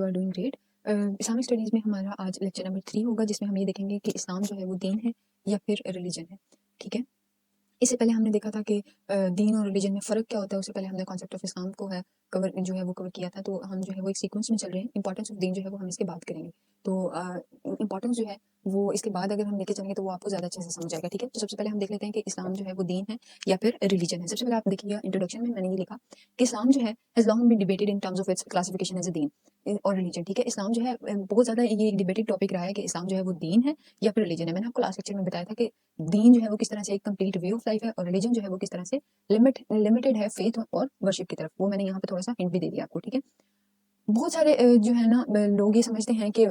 Are doing great. Islamic studies में हमारा आज लेक्चर नंबर 3 होगा, जिसमें हम ये देखेंगे कि इस्लाम जो है वो दीन है या फिर रिलीजन है। ठीक है, इससे पहले हमने देखा था कि दीन और रिलीजन में फ़र्क क्या होता है। उससे पहले हमने कॉन्सेप्ट ऑफ इस्लाम को है कवर जो है वो कवर किया था। तो हम जो है वो एक सीक्वेंस में चल रहे हैं। इंपॉर्टेंस ऑफ दीन जो है वो हम इसके बाद करेंगे। तो इंपॉर्टेंस जो है वो इसके बाद अगर हम लेके चलेंगे तो वो आपको ज़्यादा अच्छे से समझ आएगा। ठीक है, तो सबसे पहले हम देख लेते हैं कि इस्लाम जो है वो दीन है या फिर रिलीजन है। सबसे पहले आप देखिएगा, इंट्रोडक्शन में मैंने ये लिखा कि इस्लाम जो है has long been debated in terms of its classification as a दीन और रिलीजन। ठीक है, इस्लाम जो है बहुत ज़्यादा ये एक डिबेटेड टॉपिक रहा है कि इस्लाम जो है वो दीन है या फिर रिलीजन है। मैंने आपको लास्ट लेक्चर में बताया था कि दीन जो है वो किस तरह से एक कंप्लीट वे ऑफ लाइफ है और रिलीजन जो है वो किस तरह से लिमिटेड है फेथ और वर्शिप की तरफ। वो मैंने यहाँ पे थोड़ा सा हिंट भी दे दिया आपको। ठीक है, बहुत सारे जो है ना लोग ये समझते हैं कि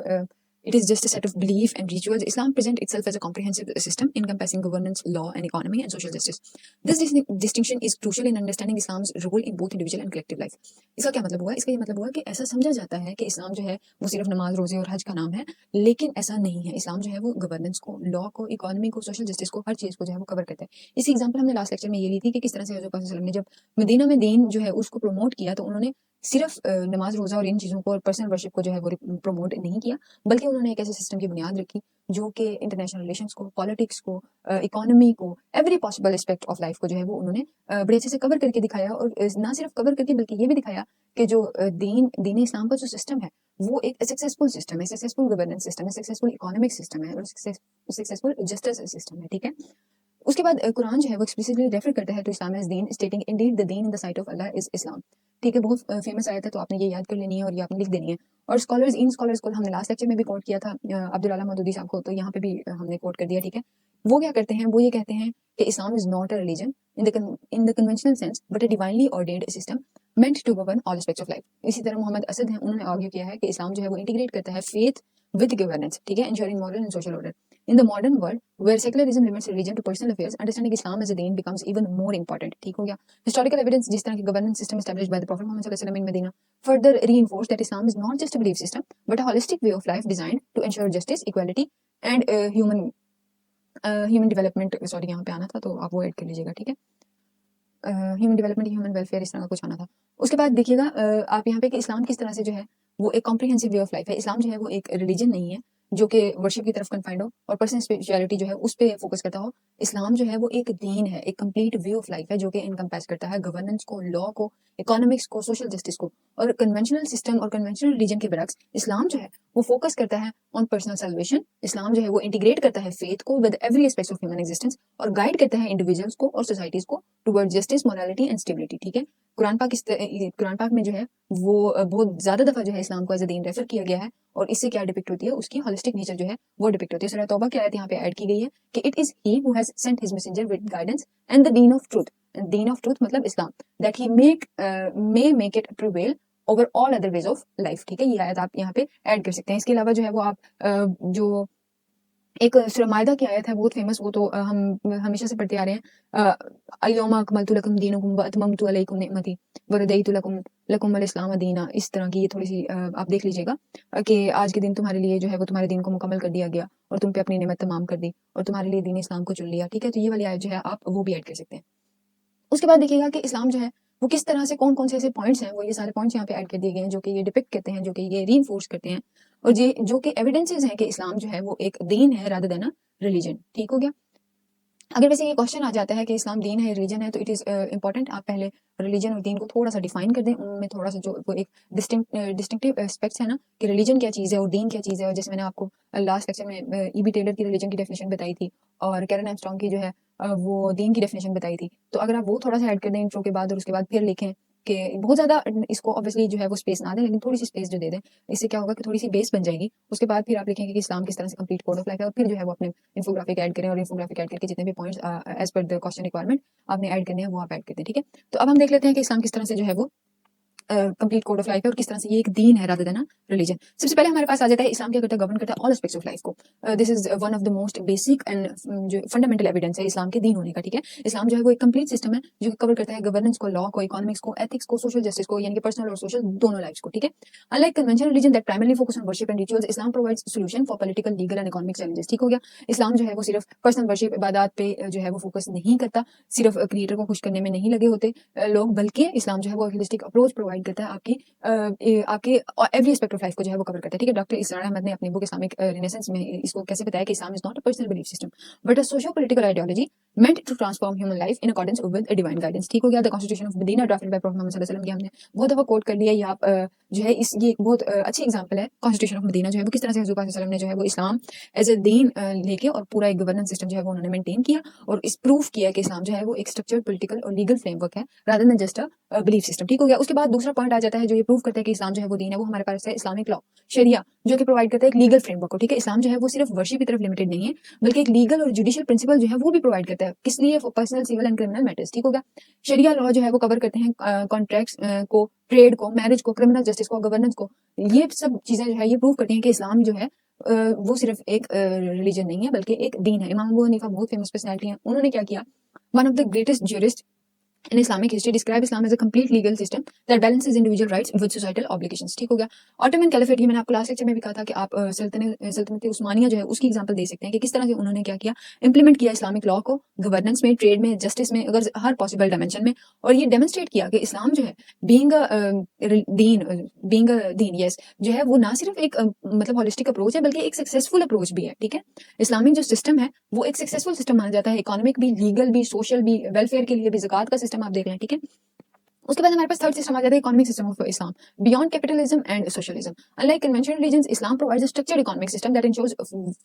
it is just a set of belief and rituals. Islam presents itself as a comprehensive system encompassing governance, law, and economy and social justice. This distinction is crucial in understanding Islam's role in both individual and collective life. इसका क्या मतलब हुआ? इसका ये मतलब हुआ कि ऐसा समझा जाता है कि इस्लाम जो है वो सिर्फ नमाज, रोजे और हज का नाम है, लेकिन ऐसा नहीं है। इस्लाम जो है वो गवर्नेंस को, लॉ को, इकोनॉमी को, सोशल जस्टिस को, हर चीज़ को जो है वो कवर करता है। इसी एग्जाम्पल हमने लास्ट लेक्चर में ये ली थी कि किस तरह से हज़रत वसल्लम ने जब मदीना में दीन जो है उसको प्रमोट किया, तो उन्होंने सिर्फ नमाज, रोजा और इन चीज़ों को और पर्सनल वर्शिप को जो है वो प्रमोट नहीं किया, बल्कि उन्होंने एक ऐसे सिस्टम की बुनियाद रखी जो कि इंटरनेशनल रिलेशंस को, पॉलिटिक्स को, इकोनॉमी को, every possible aspect of life को जो है वो उन्होंने बड़े अच्छे से कवर करके दिखाया। और ना सिर्फ कवर करके बल्कि ये भी दिखाया कि जो दीन इस्लाम का जो सिस्टम है वो एक सक्सेसफुल सिस्टम है, सक्सेसफुल गवर्नेंस सिस्टम है, सक्सेसफुल इकोनॉमिक सिस्टम है और सक्सेसफुल जस्टिस सिस्टम है। ठीक है, उसके बाद कुरान जो है वो एक्सप्लिसिटली रेफर करता है to Islam as Deen, स्टेटिंग Indeed the Deen in the site of Allah is इस्लाम। ठीक है, बहुत फेमस आयत है, तो आपने ये याद कर लेनी है और ये आपने लिख देनी है। और इन स्कॉलर्स को हमने लास्ट लेक्चर में भी कोट किया था, अब्दुल अला मौदूदी साहब को, तो यहाँ पे भी हमने कोट कर दिया। ठीक है, वो क्या करते हैं, वो ये कहते हैं कि Islam is not a religion in the conventional sense but a divinely ordained system meant to govern all aspects of life. इसी तरह मोहम्मद असद हैं, उन्होंने आर्ग्यू किया है कि इस्लाम जो है वो इंटीग्रेट करता है फेथ विद गवर्नेंस। ठीक है, ensuring moral and social order. In the modern world, where secularism limits religion to personal affairs, understanding Islam as a deen becomes even more important. ठीक हो गया, historical evidence जिस तरह की governance system established by the Prophet Muhammad sallallahu alaihi wasallam in Medina further reinforced that Islam is not just a belief system but a holistic way of life designed to ensure justice, equality and human development. Sorry, यहाँ पे आना था तो आप वो add कर लीजिएगा। ठीक है, ह्यूमन डेवलपमेंट, ह्यूमन वेलफेयर, इस तरह का कुछ आना था। उसके बाद देखिएगा आप यहाँ पे कि इस्लाम किस तरह से जो है वो एक कॉम्प्रिहेंसिव वे ऑफ लाइफ है। इस्लाम जो है वो एक रिलीजन नहीं है जो कि वर्शिप की तरफ कन्फाइंड हो और पर्सनल स्पिरिचुअलिटी जो है उस पर फोकस करता हो। इस्लाम जो है वो एक दीन है, एक कंप्लीट वे ऑफ लाइफ है जो कि इनकम्पेस करता है गवर्नेंस को, लॉ को, इकोनॉमिक्स को, सोशल जस्टिस को। और कन्वेंशनल सिस्टम और कन्वेंशनल रिलीजन के बरक्स इस्लाम जो है वो फोकस करता है ऑन पर्सनल सल्वेशन। इस्लाम जो है वो इंटीग्रेट करता है फेथ को with every aspect of human existence और गाइड करता है इंडिविजुअल्स को और सोसाइटीज को toward justice, morality and stability. ठीक है, कुरान पाक में जो है वो बहुत ज्यादा दफा जो है इस्लाम को एज अ दीन रेफर किया गया है और इससे क्या डिपिक्ट होती है, उसकी होलिस्टिक नेचर जो है वो डिपिक्ट होती है। सूरह तौबा की आयत यहाँ पे ऐड की गई है कि it is he who has sent his messenger with guidance and the दीन ऑफ ट्रूथ। दीन ऑफ ट्रूथ मतलब Islam, that he may make it prevail over all other ways of life. ठीक है, ये आयत आप यहाँ पे ऐड कर सकते हैं। इसके अलावा जो है वो आप जो एक सूरह मायदा की आयत है बहुत फेमस, वो तो हम हमेशा से पढ़ते आ रहे हैं, अल-यौमा अकमलतु लकुम दीनकुम व अतममतु अलैकुम निअमती व रदीतु लकुम इस्लाम दीना। इस तरह की ये थोड़ी सी आप देख लीजिएगा कि आज के दिन तुम्हारे लिए जो है वो तुम्हारे दिन को मुकम्मल कर दिया गया और तुम पे अपनी नेमत तमाम कर दी और तुम्हारे लिए दीन इस्लाम को चुन लिया। ठीक है, तो ये वाली आयत जो है आप वो भी ऐड कर सकते हैं। उसके बाद देखिएगा कि इस्लाम जो है वो किस तरह से कौन-कौन से ऐसे पॉइंट्स हैं, वो ये सारे पॉइंट्स यहाँ पे ऐड कर दिए गए हैं जो कि ये डिपिक्ट करते हैं, जो कि ये रीइंफोर्स करते हैं और ये जो कि एविडेंसेस हैं कि इस्लाम जो है वो एक दीन है रादर देन अ रिलीजन। ठीक हो गया, अगर वैसे ये क्वेश्चन आ जाता है कि इस्लाम दीन है, रिलीजन है, तो इट इज़ इंपॉर्टेंट आप पहले रिलीजन और दीन को थोड़ा सा डिफाइन कर दें। उनमें थोड़ा सा जो वो एक डिस्टिंक्टिव एस्पेक्ट्स है ना कि रिलीजन क्या चीज़ है और दीन क्या चीज़ है। और जैसे मैंने आपको लास्ट लेक्चर में ईबी टेलर की रिलीजन की डेफिनेशन बताई थी और कैरन आर्मस्ट्रांग की जो है वो दीन की डेफिनेशन बताई थी। तो अगर आप वो थोड़ा सा ऐड कर दें इंट्रो के बाद और उसके बाद फिर लिखें कि बहुत ज़्यादा इसको ऑब्वियसली जो है वो स्पेस ना दें, लेकिन थोड़ी सी स्पेस जो दे दें, इससे क्या होगा कि थोड़ी सी बेस बन जाएगी। उसके बाद फिर आप लिखेंगे कि इस्लाम किस तरह से कंप्लीट कोड ऑफ लाइफ है और फिर जो है वो अपने इन्फोग्राफिक ऐड करें और इन्फोग्राफिक ऐड करके जितने भी points as per the question requirement आपने ऐड करने हैं वो आप ऐड कर दें। ठीक है, तो अब हम देख लेते हैं कि इस्लाम किस तरह से जो है वो कंप्लीट कोड ऑफ लाइफ है और किस तरह से ये एक दीन है रादर देन रिलीजन। सबसे पहले हमारे पास आ जाता है इस्लाम क्या करता है, गवर्न करता है ऑल एस्पेक्ट्स ऑफ लाइफ को। This is one of the most basic and जो फंडामेंटल एविडेंस है इस्लाम के दीन होने का। ठीक है, इस्लाम जो है वो एक कंप्लीट सिस्टम है जो कवर करता है गवर्नेंस को, लॉ को, इकोनॉमिक्स को, एथिक्स को, सोशल जस्टिस को, यानी कि पर्सनल और सोशल दोनों लाइफ्स को। ठीक है, unlike conventional religion that primarily focus on worship and rituals, Islam provides solution for political, legal and economic challenges. ठीक हो गया, इस्लाम जो है वो सिर्फ पर्सनल वर्शिप, इबादत पे जो है वो फोकस नहीं करता, सिर्फ क्रिएटर को खुश करने में नहीं लगे होते लोग, बल्कि इस्लाम जो है वो होलिस्टिक अप्रोच प्रोवाइड प्रोवाइड करता है आपके एवरी एस्पेक्ट ऑफ लाइफ को जो है वो कवर करता है, ठीक है। डॉक्टर इसरार अहमद ने अपनी बुक इस्लामिक रिनेसेंस में इसको कैसे बताया कि Islam is not a personal belief system but a socio political ideology meant to transform human life in accordance with a divine guidance, ठीक हो गया। The constitution of Medina drafted by prophet Muhammad सल्लल्लाहु अलैहि वसल्लम, ये हमने बहुत दफा कोट कर लिया। ये आप जो है इस ये एक बहुत अच्छी एग्जांपल है कॉन्स्टिट्यूशन ऑफ मदीना जो है वो किस तरह से हजरत पाक सल्लल्लाहु अलैहि वसल्लम ने जो है वो इस्लाम एज ए दीन लेके और पूरा एक गवर्नेंस सिस्टम जो है वो उन्होंने मेंटेन किया और इस प्रूफ किया कि इस्लाम जो है वो एक स्ट्रक्चर्ड पॉलिटिकल और लीगल फ्रेमवर्क है rather than just a belief system, ठीक हो गया। उसके बाद दूसरा पॉइंट आ जाता है जो ये प्रूव करता है कि इस्लाम जो है वो दीन है, वो हमारे पास है इस्लामिक लॉ शरिया जो कि प्रोवाइड करता है एक लीगल फ्रेमवर्क को, ठीक है। इस्लाम जो है वो सिर्फ वर्शिप की तरफ लिमिटेड नहीं है बल्कि एक लीगल और जुडिशियल प्रिंसिपल जो है वो भी प्रोवाइड करता है, किस लिए, personal civil and criminal matters, ठीक हो गया। शरिया लॉ जो है वो कवर करते हैं कॉन्ट्रैक्ट्स को, ट्रेड को, मैरिज को, क्रिमिनल जस्टिस को, गवर्नेंस को। ये सब चीजें जो है ये प्रूव करती हैं कि इस्लाम जो है वो सिर्फ एक रिलीजन नहीं है बल्कि एक दीन है। इमाम अबू हनीफा बहुत फेमस पर्सनैलिटी है, उन्होंने क्या किया, one of the greatest jurist in Islamic history describe Islam as a complete legal system that balances individual rights with societal obligations, ठीक हो गया। ऑटोमन कैलिफेट, ये मैंने आपको लास्ट लेक्चर में भी कहा था कि आप सल्तनत उस्मानिया जो है उसकी एग्जांपल दे सकते हैं कि किस तरह से उन्होंने क्या किया, इंप्लीमेंट किया इस्लामिक लॉ को गवर्नेंस में, ट्रेड में, जस्टिस में, अगर हर पॉसिबल डायमेंशन में, और ये डेमोन्स्ट्रेट किया कि इस्लाम जो है बीइंग अ दीन यस जो है वो ना सिर्फ एक मतलब होलिस्टिक अप्रोच है बल्कि एक सक्सेसफुल अप्रोच भी है, ठीक है। इस्लामिक जो सिस्टम है वो एक सक्सेसफुल सिस्टम माना जाता है, इकोनॉमिक भी, लीगल भी, सोशल भी, वेलफेयर के लिए भी, ज़कात का सिस्टम आप देख लें, ठीक है। उसके बाद हमारे पास थर्ड सिस्टम आ जाता है economic system of Islam beyond capitalism and socialism. Unlike conventional religions, Islam provides a structured economic system that ensures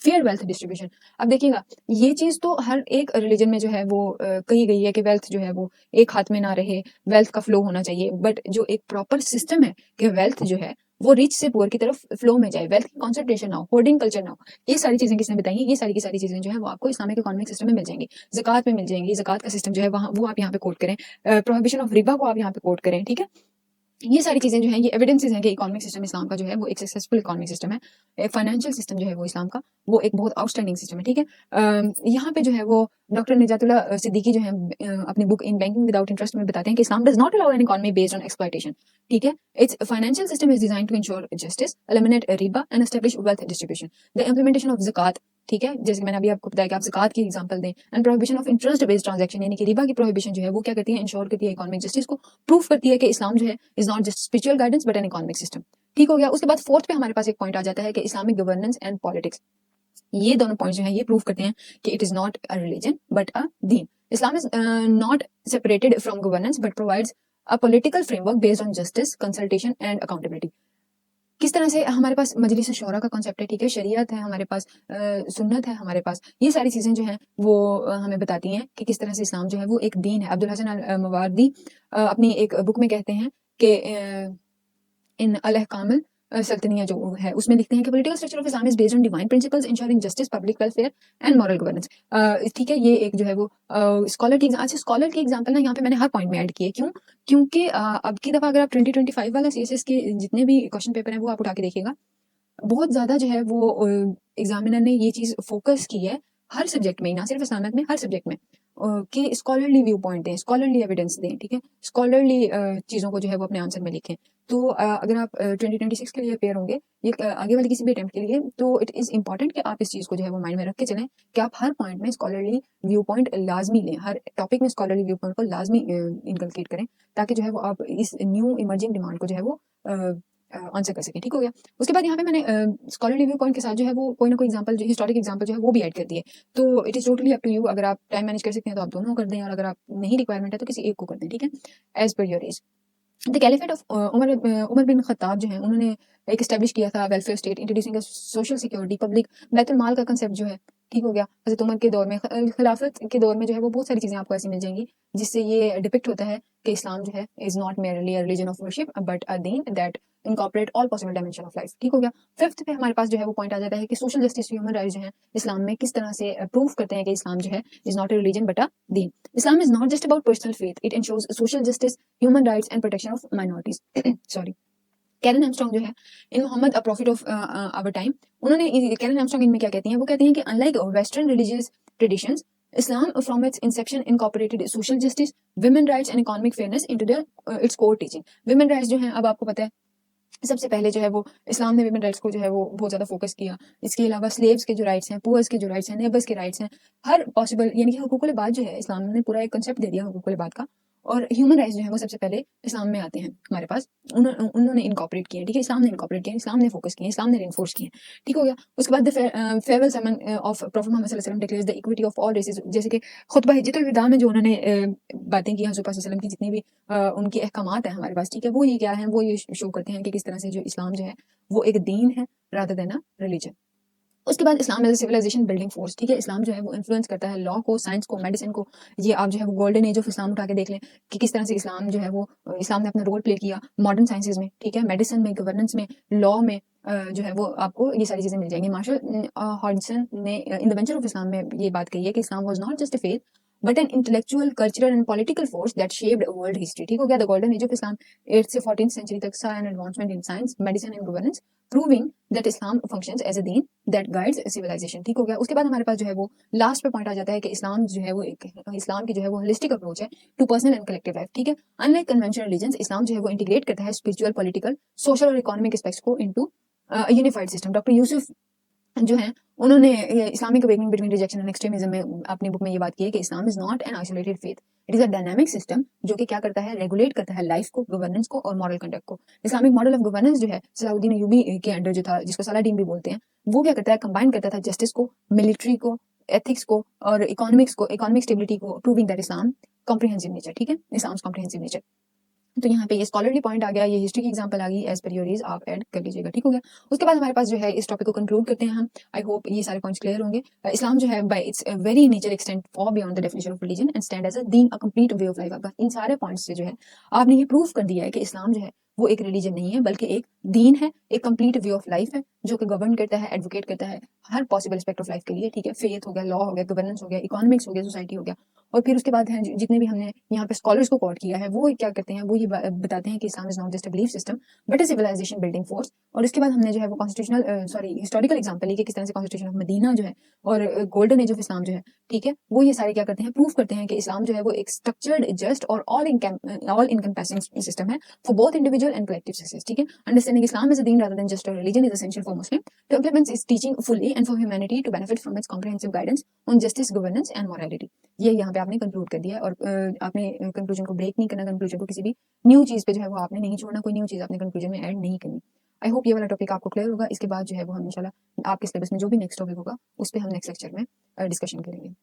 fair wealth distribution. अब देखिएगा ये चीज तो हर एक रिलीजन में जो है वो कही गई है कि वेल्थ जो है वो एक हाथ में ना रहे, वेल्थ का फ्लो होना चाहिए, बट जो एक प्रॉपर सिस्टम है कि वेल्थ जो है वो रिच से पुअर की तरफ फ्लो में जाए, वेल्थ की कॉन्सेंट्रेशन ना हो, होर्डिंग कल्चर ना हो, ये सारी चीजें किसने बताई हैं, ये सारी की सारी चीजें जो है वो आपको इस्लामिक इकोनॉमिक सिस्टम में मिल जाएंगी, ज़कात में मिल जाएंगी। ज़कात का सिस्टम जो है वहाँ वो आप यहाँ पे कोट करें, प्रोहिबिशन ऑफ रिबा को आप यहाँ पे कोट करें, ठीक है। ये सारी चीजें जो है ये एविडेंसेस हैं कि इकोनॉमिक सिस्टम इस्लाम का जो है वो एक सक्सेसफुल इकोनॉमिक सिस्टम है। एक फाइनेंशियल सिस्टम जो है वो इस्लाम का वो एक बहुत आउटस्टैंडिंग सिस्टम है, ठीक है। यहाँ पे जो है वो डॉक्टर निजातुल्ला सिद्दीकी जो है अपनी book in banking without interest में बताते हैं कि Islam does not allow an economy based on exploitation, ठीक है। Its financial system is designed to ensure justice, eliminate रिबा and establish wealth distribution. The implementation of ज़कात, ठीक है, जैसे मैंने अभी आपको बताया कि आप ज़कात की एग्जांपल दें, and prohibition of interest based transaction, यानी कि रिबा की प्रोहिबिशन जो है वो क्या करती है, इंश्योर करती है इकोनॉमिक जस्टिस को, प्रूफ करती है कि इस्लाम जो है is not just spiritual guidance but an economic system, ठीक हो गया। उसके बाद फोर्थ पे हमारे पास एक पॉइंट आ जाता है कि इस्लामिक गवर्नेंस एंड पॉलिटिक्स। ये दोनों पॉइंट जो है ये प्रूव करते हैं कि it is not a religion but a दीन। Islam is not separated from governance but provides a political framework based on justice, consultation and accountability. किस तरह से हमारे पास मजलिस शूरा का कॉन्सेप्ट है, ठीक है, शरीयत है हमारे पास, सुन्नत है हमारे पास, ये सारी चीज़ें जो हैं वो हमें बताती हैं कि किस तरह से इस्लाम जो है वो एक दीन है। अब्दुल हसन अल मवारदी अपनी एक बुक में कहते हैं कि इन अल अहकाम सल्तनिया जो है उसमें लिखते हैं कि political structure of Islam is based on divine principles ensuring justice, public welfare and moral governance, ठीक है। ये एक जो है वो स्कॉलर की अच्छा स्कॉलर की एग्जांपल ना यहाँ पे मैंने हर पॉइंट में ऐड किए, क्यों, क्योंकि अब की दफ़ा अगर आप 2025 वाला सीएसएस के जितने भी क्वेश्चन पेपर हैं वो आप उठा के देखिएगा, बहुत ज़्यादा जो है वो एग्जामिनर ने ये चीज़ फोकस की है हर सब्जेक्ट में, ना सिर्फ इस्लामिक में, हर सब्जेक्ट में, कि स्कॉलरली व्यू पॉइंट दें, स्कॉलरली एविडेंस दें, ठीक है, स्कॉलरली चीज़ों को जो है वो अपने आंसर में लिखें। तो अगर आप 2026 के लिए अपेयर होंगे ये आगे वाले किसी भी अटेम्प्ट के लिए, तो इट इज़ इंपॉर्टेंट कि आप इस चीज़ को जो है वो माइंड में रख के चलें कि आप हर पॉइंट में स्कॉलरली व्यू पॉइंट लाजमी लें, हर टॉपिक में स्कॉलरली व्यू पॉइंट को लाजमी इनकलकेट करें, ताकि जो है वो आप इस न्यू इमर्जिंग डिमांड को जो है वो आंसर कर सकें, ठीक हो गया। उसके बाद यहाँ पे मैंने स्कॉलरली व्यू पॉइंट के साथ जो है वो कोई ना कोई एग्जांपल, जो हिस्टोरिक एग्जांपल जो है वो भी ऐड कर दिए। तो it is totally up to you, अगर आप टाइम मैनेज कर सकते हैं तो आप दोनों कर दें, और अगर आप नहीं रिक्वायरमेंट है तो किसी एक को कर दें, ठीक है, as per your age. The caliphate of Umar bin Khattab जो है उन्होंने एक एस्टेब्लिश किया था welfare state, introducing social security, public बैतुल माल का कंसेप्ट जो है, ठीक हो गया। हज़रत उमर के दौर में, खिलाफत के दौर में जो है वो बहुत सारी चीज़ें आपको ऐसी मिल जाएंगी जिससे ये डिपिक्ट होता है कि इस्लाम जो है is not merely a religion of worship but a दीन that incorporate all possible dimension of life, ठीक हो गया। फिफ्थ पे हमारे पास जो है वो पॉइंट आ जाता है कि सोशल जस्टिस, ह्यूमन राइट्स जो है इस्लाम में किस तरह से प्रूव करते हैं कि इस्लाम जो है is not a religion but a दीन। Islam is not just about personal faith; it ensures social justice, human rights, and protection of minorities. Sorry. Karen Armstrong जो है in Muhammad a prophet of our time, उन्होंने Karen Armstrong इनमें क्या कहती हैं, वो कहती हैं कि unlike western religious traditions, Islam from its inception incorporated social justice, women rights and economic fairness into their its core teaching. Women rights जो है अब आपको पता है सबसे पहले जो है वो इस्लाम ने वुमेन राइट्स को जो है वो बहुत ज़्यादा फोकस किया। इसके अलावा स्लेव्स के जो राइट्स हैं, पुअर्स के जो राइट्स हैं, नेबर्स के राइट्स हैं, हर पॉसिबल, यानी कि हुकूकुल इबाद जो है इस्लाम ने पूरा एक कंसेप्ट दे दिया हुकूकुल इबाद का, और ह्यूमन राइट्स जो है वो सबसे पहले इस्लाम में आते हैं हमारे पास, उन्होंने इनकॉर्पोरेट किए, ठीक है, इस्लाम ने इनकॉर्पोरेट किया, इस्लाम ने फोकस किया, इस्लाम ने रेनफोर्स किए, ठीक हो गया। उसके बाद farewell sermon of prophet Muhammad सल्लल्लाहु अलैहि वसल्लम declares the equity of all races, जैसे कि खुतबा हिज्जतुल विदा में जो उन्होंने बातें की हज़रत वसल्लम की, जितनी भी उनकी अहकामात है हमारे पास, ठीक है, वो ये क्या है, वो ये शो करते हैं कि किस तरह से जो इस्लाम जो है वो एक दीन है रादर देन अ रिलीजन। उसके बाद Islam as civilization building force, ठीक है, इस्लाम जो है वो इन्फ्लुएंस करता है लॉ को, साइंस को, मेडिसिन को। ये आप जो है वो गोल्डन एज ऑफ इस्लाम उठा के देख लें कि किस तरह से इस्लाम जो है वो इस्लाम ने अपना रोल प्ले किया मॉडर्न साइंसेज में, ठीक है, मेडिसिन में, गवर्नेंस में, लॉ में, जो है वो आपको ये सारी चीजें मिल जाएंगी। मार्शल हॉडसन ने in the venture of Islam में ये बात कही है कि Islam was not just a faith but an intellectual, cultural and political force that shaped world history, ठीक हो गया। The golden age of Islam 8th से 14th सेंचुरी तक saw an advancement in science, medicine and governance, proving that Islam functions as a deen that guides civilization, ठीक हो गया। उसके बाद हमारे पास जो है वो लास्ट पे पॉइंट आ जाता है कि इस्लाम जो है वो एक, इस्लाम की जो है वो होलिस्टिक अप्रोच है to personal and collective life, ठीक है। अनलाइक कन्वेंशनल रिलीजन्स, इस्लाम जो है वो इंटीग्रेट करता है स्पिरिचुअल, पॉलिटिकल, सोशल और इकोनॉमिक एस्पेक्ट्स को into unified system. Doctor Yusuf जो है उन्होंने Islamic awakening between rejection and extremism में अपनी बुक में ये बात की है कि Islam is not an isolated faith, it is a dynamic system जो कि क्या करता है, रेगुलेट करता है लाइफ को, गवर्नेंस को और मॉरल कंडक्ट को। इस्लामिक मॉडल ऑफ गवर्नेंस जो है सलाउद्दीन अयूबी के अंडर जो था, जिसको सलाडीन भी बोलते हैं, वो क्या करता है, कंबाइन करता था जस्टिस को, मिलिट्री को, एथिक्स को और इकोनॉमिक्स को, इकोनॉमिक स्टेबिलिटी को, proving that Islam comprehensive nature, ठीक है, इस्लाम कॉम्प्रिहेंसिव नेचर। तो यहाँ पे ये स्कॉलरली पॉइंट आ गया, ये हिस्ट्री की एग्जांपल आ गई, एज पर योर इज आप ऐड कर लीजिएगा, ठीक हो गया। उसके बाद हमारे पास जो है इस टॉपिक को कंक्लूड करते हैं हम। आई होप ये सारे पॉइंट्स क्लियर होंगे। इस्लाम जो है by its very nature extend far beyond the definition of religion and stand as a दीन, a complete way of life. आपका इन सारे पॉइंट्स से जो है आपने ये प्रूव कर दिया है कि इस्लाम जो है वो एक रिलीजन नहीं है बल्कि एक दीन है, एक कंप्लीट वे ऑफ लाइफ है जो कि गवर्न करता है, एडवोकेट करता है हर पॉसिबल एस्पेक्ट ऑफ लाइफ के लिए, ठीक है। फेथ हो गया, लॉ हो गया, गवर्नेंस हो गया, इकोनॉमिक्स हो गया, सोसाइटी हो गया। और फिर उसके बाद हैं जितने भी हमने यहाँ पे स्कॉलर्स को कोट किया है वो क्या करते हैं, वो ये बताते हैं कि Islam is not just a belief system but a civilisation building force. और इसके बाद हमने जो है वो कॉन्स्टिट्यूशनल सॉरी हिस्टोरिकल एग्जांपल ली कि किस तरह से कॉन्स्टिट्यूशन ऑफ मदीना जो है और गोल्डन एज ऑफ इस्लाम जो है, ठीक है, वो ये सारे क्या करते हैं, प्रूव करते हैं कि इस्लाम जो है वो एक स्ट्रक्चर्ड, जस्ट और ऑल इनकम्पेसिंग सिस्टम है for both individual and collective success, ठीक है। Understanding Islam is a Deen rather than just a religion is essential for Muslim to implement its teaching fully and for humanity to benefit from its comprehensive guidance on justice, governance and morality। ये यहाँ पे आपने conclude कर दिया है और आपने conclusion को ब्रेक नहीं करना, कंक्लूजन को किसी भी न्यू चीज पे जो है वो आपने नहीं छोड़ना, कोई न्यू चीज आपने कंक्लूजन में ऐड नहीं करनी। आई होप ये वाला टॉपिक आपको क्लियर होगा। इसके बाद जो है वो हम इंशाल्लाह आपके सिलेबस में जो भी नेक्स्ट टॉपिक होगा उस पर हम नेक्स्ट लेक्चर में डिस्कशन करेंगे।